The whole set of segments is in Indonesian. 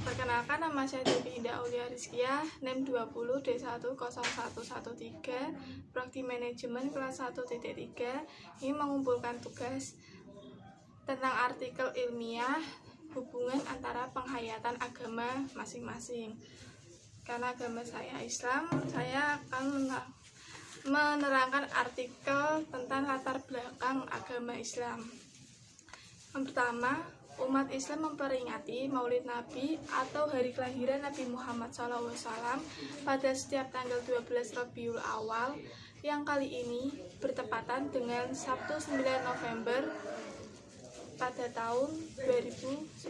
Perkenalkan, nama saya Devi Indah Aulia Rizkia, NIM 20D10113, Prodi Manajemen kelas 1.3. Ini mengumpulkan tugas tentang artikel ilmiah hubungan antara penghayatan agama masing-masing. Karena agama saya Islam, saya akan menerangkan artikel tentang latar belakang agama Islam. Yang pertama, umat Islam memperingati Maulid Nabi atau hari kelahiran Nabi Muhammad SAW pada setiap tanggal 12 Rabiul Awal, yang kali ini bertepatan dengan Sabtu 9 November pada tahun 2019.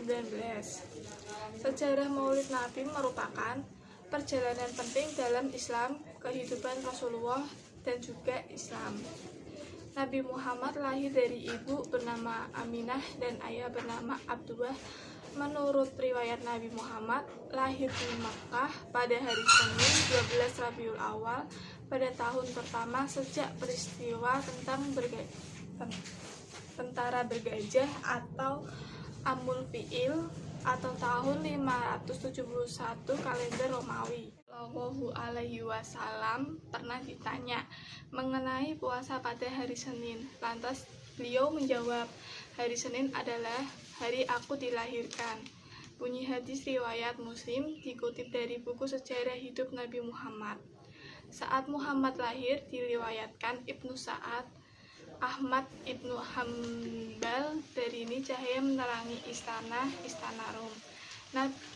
Sejarah Maulid Nabi merupakan perjalanan penting dalam Islam, kehidupan Rasulullah, dan juga Islam. Nabi Muhammad lahir dari ibu bernama Aminah dan ayah bernama Abdullah. Menurut riwayat, Nabi Muhammad lahir di Makkah pada hari Senin 12 Rabiul Awal pada tahun pertama sejak peristiwa tentang tentara bergajah atau Amul Fiil atau tahun 571 kalender Romawi. Shallallahu alaihi wasallam pernah ditanya mengenai puasa pada hari Senin. Lantas beliau menjawab, hari Senin adalah hari aku dilahirkan. Bunyi hadis riwayat Muslim dikutip dari buku sejarah hidup Nabi Muhammad. Saat Muhammad lahir, diriwayatkan Ibnu Sa'ad, Ahmad Ibnu Hambal dari ini cahaya menerangi istana Rom.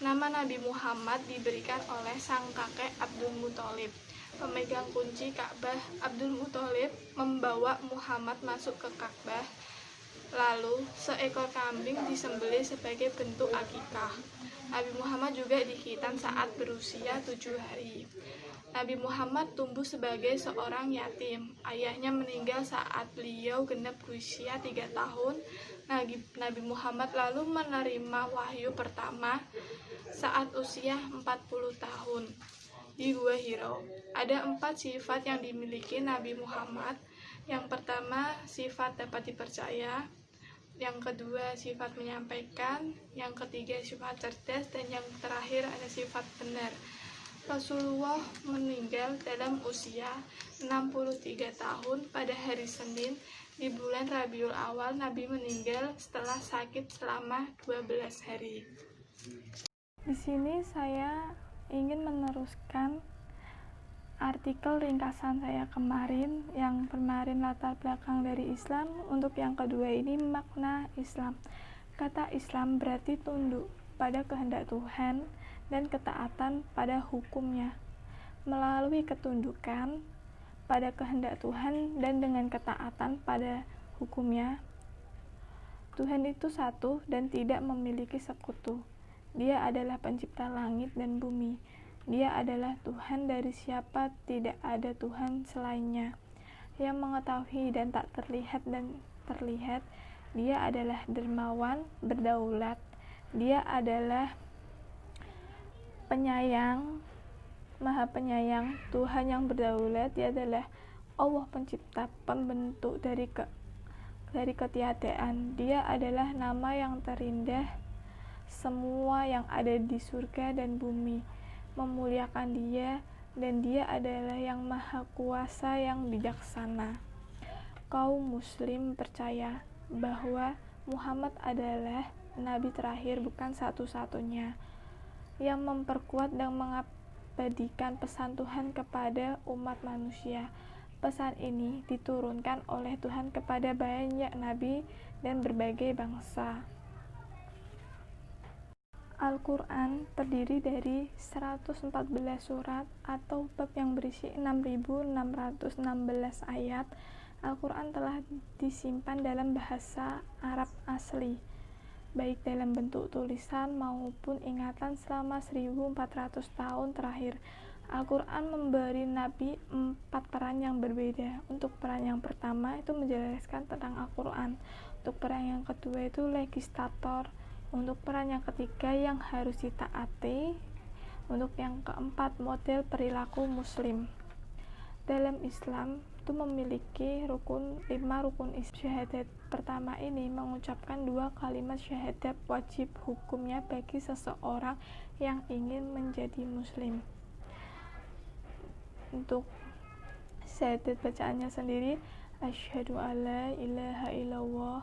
Nama Nabi Muhammad diberikan oleh sang kakek Abdul Muthalib. Pemegang kunci Ka'bah, Abdul Muthalib membawa Muhammad masuk ke Ka'bah. Lalu seekor kambing disembelih sebagai bentuk akikah. Nabi Muhammad juga dikhitan saat berusia 7 hari. Nabi Muhammad tumbuh sebagai seorang yatim. Ayahnya meninggal saat beliau genap berusia 3 tahun. Nabi Muhammad lalu menerima wahyu pertama saat usia 40 tahun di Gua Hiro. Ada 4 sifat yang dimiliki Nabi Muhammad. Yang pertama, sifat dapat dipercaya. Yang kedua, sifat menyampaikan. Yang ketiga, sifat cerdas. Dan yang terakhir, ada sifat benar. Rasulullah meninggal dalam usia 63 tahun pada hari Senin di bulan Rabiul Awal. Nabi meninggal setelah sakit selama 12 hari. Di sini saya ingin meneruskan artikel ringkasan saya kemarin, yang kemarin latar belakang dari Islam. Untuk yang kedua ini makna Islam. Kata Islam berarti tunduk pada kehendak Tuhan dan ketaatan pada hukumnya. Melalui ketundukan pada kehendak Tuhan dan dengan ketaatan pada hukumnya, Tuhan itu satu dan tidak memiliki sekutu. Dia adalah pencipta langit dan bumi. Dia adalah Tuhan dari siapa tidak ada Tuhan selainnya, yang mengetahui dan tak terlihat dan terlihat. Dia adalah dermawan, berdaulat. Dia adalah penyayang, maha penyayang, Tuhan yang berdaulat. Dia adalah Allah pencipta, pembentuk dari ketiadaan. Dia adalah nama yang terindah. Semua yang ada di surga dan bumi memuliakan Dia, dan Dia adalah yang maha kuasa, yang bijaksana. Kaum muslim percaya bahwa Muhammad adalah nabi terakhir, bukan satu-satunya, yang memperkuat dan mengabadikan pesan Tuhan kepada umat manusia. Pesan ini diturunkan oleh Tuhan kepada banyak nabi dan berbagai bangsa. Al-Quran terdiri dari 114 surat atau bab yang berisi 6.616 ayat. Al-Quran telah disimpan dalam bahasa Arab asli, baik dalam bentuk tulisan maupun ingatan selama 1400 tahun terakhir. Al-Quran memberi Nabi 4 peran yang berbeda. Untuk peran yang pertama itu menjelaskan tentang Al-Quran. Untuk peran yang kedua itu legislator. Untuk peran yang ketiga yang harus ditaati. Untuk yang keempat model perilaku muslim. Dalam Islam itu memiliki 5 rukun Islam. Syahadat pertama ini mengucapkan 2 kalimat syahadat wajib hukumnya bagi seseorang yang ingin menjadi muslim. Untuk syahadat bacaannya sendiri, asyhadu alla ilaha illallah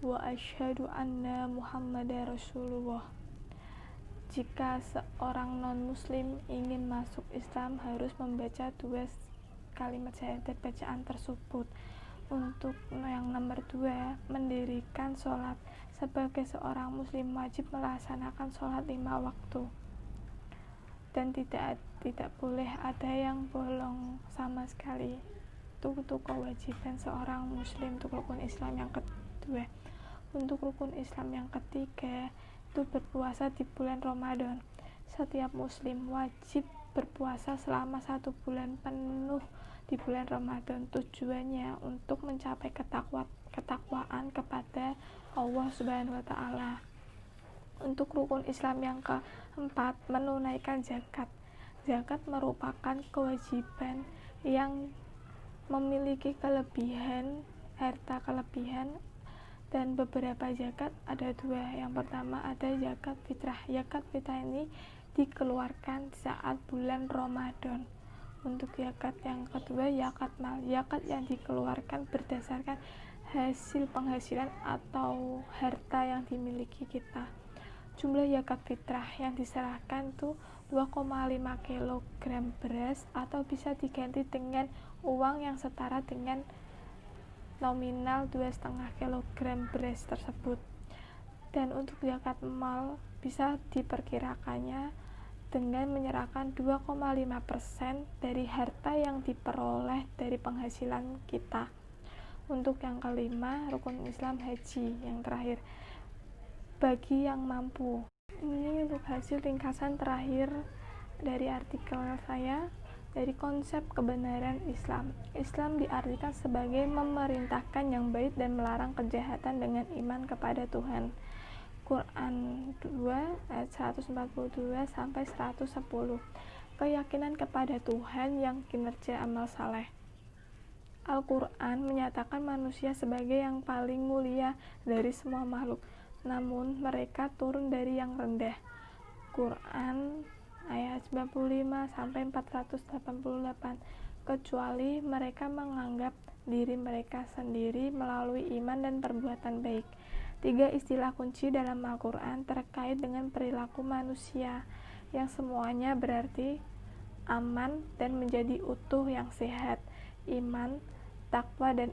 wa asyhadu anna muhammadar rasulullah. Jika seorang non-muslim ingin masuk Islam harus membaca 2 kalimat syahadat bacaan tersebut. Untuk yang nomor 2, mendirikan sholat. Sebagai seorang muslim wajib melaksanakan sholat 5 waktu dan tidak boleh ada yang bolong sama sekali. Itu kewajiban seorang muslim untuk rukun Islam yang kedua. Untuk rukun Islam yang ketiga itu berpuasa di bulan Ramadan. Setiap muslim wajib berpuasa selama 1 bulan penuh di bulan Ramadan. Tujuannya untuk mencapai ketakwaan kepada Allah Subhanahu wa Ta'ala. Untuk rukun Islam yang keempat, menunaikan zakat. Zakat merupakan kewajiban yang memiliki harta kelebihan, dan beberapa zakat ada 2. Yang pertama ada zakat fitrah. Zakat fitrah ini dikeluarkan saat bulan Ramadan. Untuk zakat yang kedua, zakat mal. Zakat yang dikeluarkan berdasarkan hasil penghasilan atau harta yang dimiliki kita. Jumlah zakat fitrah yang diserahkan itu 2,5 kg beras atau bisa diganti dengan uang yang setara dengan nominal 2,5 kg beras tersebut. Dan untuk zakat mal bisa diperkirakannya dengan menyerahkan 2,5% dari harta yang diperoleh dari penghasilan kita. Untuk yang kelima, rukun Islam haji yang terakhir, bagi yang mampu. Ini untuk hasil ringkasan terakhir dari artikel saya dari konsep kebenaran Islam. Islam diartikan sebagai memerintahkan yang baik dan melarang kejahatan dengan iman kepada Tuhan. Quran 2 ayat 142 sampai 110. Keyakinan kepada Tuhan yang kinerja amal saleh. Al-Quran menyatakan manusia sebagai yang paling mulia dari semua makhluk, namun mereka turun dari yang rendah. Quran ayat 95 sampai 488. Kecuali mereka menganggap diri mereka sendiri melalui iman dan perbuatan baik. 3 istilah kunci dalam Al-Quran terkait dengan perilaku manusia yang semuanya berarti aman dan menjadi utuh yang sehat. Iman, takwa dan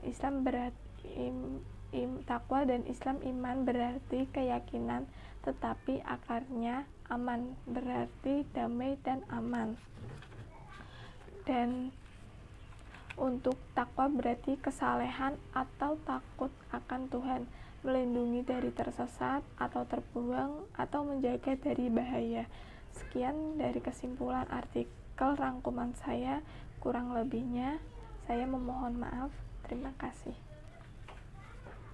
Islam iman berarti keyakinan, tetapi akarnya aman berarti damai dan aman. Dan untuk takwa berarti kesalehan atau takut akan Tuhan, melindungi dari tersesat atau terbuang, atau menjaga dari bahaya. Sekian dari kesimpulan artikel rangkuman saya, kurang lebihnya saya memohon maaf. Terima kasih.